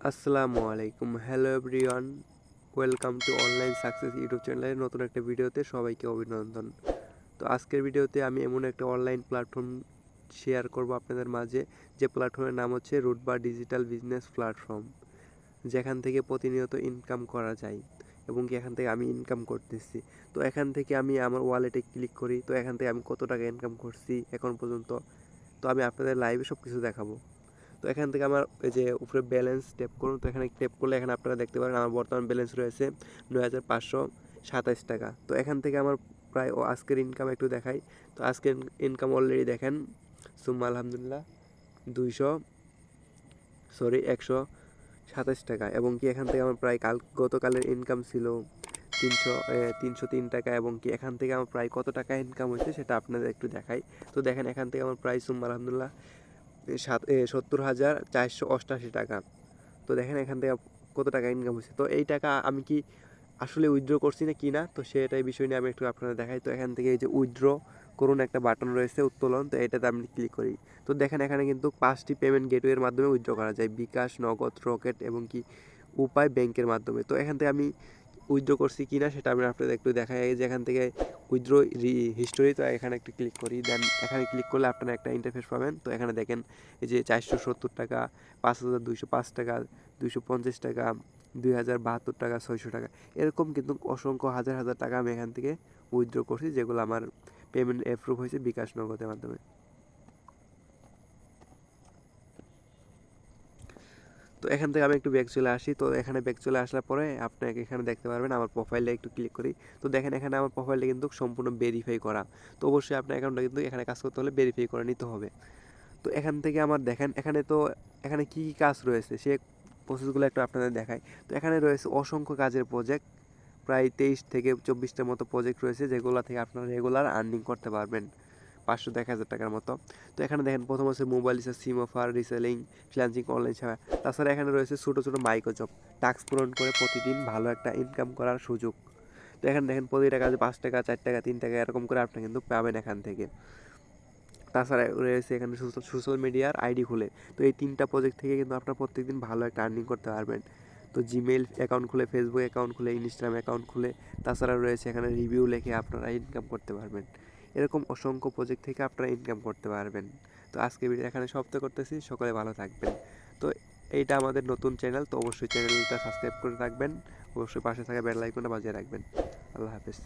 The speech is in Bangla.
আসসালামু আলাইকুম, hello everyone, welcome to online success YouTube চ্যানেলের নতুন একটা ভিডিওতে সবাইকে অভিনন্দন। তো আজকের ভিডিওতে আমি এমন একটা অনলাইন প্ল্যাটফর্ম শেয়ার করব আপনাদের মাঝে, যে প্ল্যাটফর্মের নাম হচ্ছে রুটবার ডিজিটাল বিজনেস প্ল্যাটফর্ম, যেখান থেকে প্রতিনিয়ত ইনকাম করা যায় এবং কি এখান থেকে আমি ইনকাম করতেছি। তো এখান থেকে আমি আমার ওয়ালেটে ক্লিক করি, তো এখান থেকে আমি কত টাকা ইনকাম করছি এখন পর্যন্ত, তো আমি আপনাদের লাইভে সব কিছু দেখাবো। তো এখান থেকে আমার এই যে উপরে ব্যালেন্স ট্যাপ করুন, তো এখানে ট্যাপ করলে এখানে আপনারা দেখতে পারেন আমার বর্তমান ব্যালেন্স রয়েছে ৯,৫২৭ টাকা। তো এখান থেকে আমার প্রায় আজকের ইনকাম একটু দেখাই। তো আজকের ইনকাম অলরেডি দেখেন, সুম্মা আলহামদুলিল্লাহ ১২৭ টাকা, এবং কি এখান থেকে আমার প্রায় গতকালের ইনকাম ছিল ৩০৩ টাকা, এবং কি এখান থেকে আমার প্রায় কত টাকা ইনকাম হয়েছে সেটা আপনাদের একটু দেখাই। তো দেখেন এখান থেকে আমার প্রায় সুম্মা আলহামদুলিল্লাহ ৭০,৪৮৮ টাকা। তো দেখেন এখান থেকে কত টাকা ইনকাম হয়েছে। তো এই টাকা আমি কি আসলে উইথড্র করছি না কি না, তো সেটাই বিষয় নিয়ে আমি একটু আপনাদের দেখাই। তো এখান থেকে এই যে উইথড্র করুন একটা বাটন রয়েছে, উত্তোলন, তো এটাতে আমি ক্লিক করি। তো দেখেন এখানে কিন্তু 5টি পেমেন্ট গেটওয়ের মাধ্যমে উইথড্র করা যায়, বিকাশ, নগদ, রকেট এবং কি উপায় ব্যাংকের মাধ্যমে। তো এখান থেকে আমি উইথড্র করছি কি না সেটা আমি আপনাদের একটু দেখাই। যে এখান থেকে উইথড্র হিস্টোরি, তো এখানে একটু ক্লিক করি, দেন এখানে ক্লিক করলে আপনারা একটা ইন্টারফেস পাবেন। তো এখানে দেখেন এই যে 470 টাকা, 5,205 টাকা, 250 টাকা, 2,072 টাকা, 600 টাকা, এরকম কিন্তু অসংখ্য হাজার হাজার টাকা আমি এখান থেকে উইথড্র করছি, যেগুলো আমার পেমেন্ট অ্যাপ্রুভ হয়েছে বিকাশ নগদের মাধ্যমে। তো এখান থেকে আমি একটু ব্যাক চলে আসি। তো এখানে ব্যাক চলে আসার পরে আপনাকে এখানে দেখতে পারবেন আমার প্রোফাইলটা একটু ক্লিক করি। তো দেখেন এখানে আমার প্রোফাইলটা কিন্তু সম্পূর্ণ ভেরিফাই করা। তো অবশ্যই আপনার অ্যাকাউন্টটা কিন্তু এখানে কাজ করতে হলে ভেরিফাই করে নিতে হবে। তো এখান থেকে আমার দেখেন এখানে কী কী কাজ রয়েছে সে প্রসেসগুলো একটু আপনাদের দেখাই। তো এখানে রয়েছে অসংখ্য কাজের প্রজেক্ট, প্রায় 23 থেকে 24টার মতো প্রজেক্ট রয়েছে, যেগুলো থেকে আপনারা রেগুলার আর্নিং করতে পারবেন 500 থেকে 1,000 টাকার মতো। তো এখানে দেখেন প্রথম হচ্ছে মোবাইল রিচার্জ, সিম অফার, রিসেলিং, ফ্রিল্যান্সিং, অনলাইন সেবা। তাছাড়া এখানে রয়েছে ছোটো ছোটো মাইক্রো জব, টাস্ক পূরণ করে প্রতিদিন ভালো একটা ইনকাম করার সুযোগ। তো এখানে দেখেন প্রতিটা কাজে 5 টাকা, 4 টাকা, 3 টাকা এরকম করে আপনি কিন্তু পাবেন এখান থেকে। তাছাড়া রয়েছে এখানে সোশ্যাল মিডিয়ার আইডি খুলে, তো এই 3টা প্রজেক্ট থেকে কিন্তু আপনারা প্রত্যেকদিন ভালো একটা আর্নিং করতে পারবেন। তো জিমেইল অ্যাকাউন্ট খুলে, ফেসবুক অ্যাকাউন্ট খুলে, ইনস্টাগ্রাম অ্যাকাউন্ট খুলে, তাছাড়া রয়েছে এখানে রিভিউ লিখে আপনারা ইনকাম করতে পারবেন। এরকম অসংখ্য প্রজেক্ট থেকে আপনারা ইনকাম করতে পারবেন। তো আজকে ভিডিও এখানে সমাপ্ত করতেছি, সকলে ভালো থাকবেন। তো এইটা আমাদের নতুন চ্যানেল, তো অবশ্যই চ্যানেলটা সাবস্ক্রাইব করে রাখবেন, অবশ্যই পাশে থাকা বেল আইকনটা বাজিয়ে রাখবেন। আল্লাহ হাফেজ।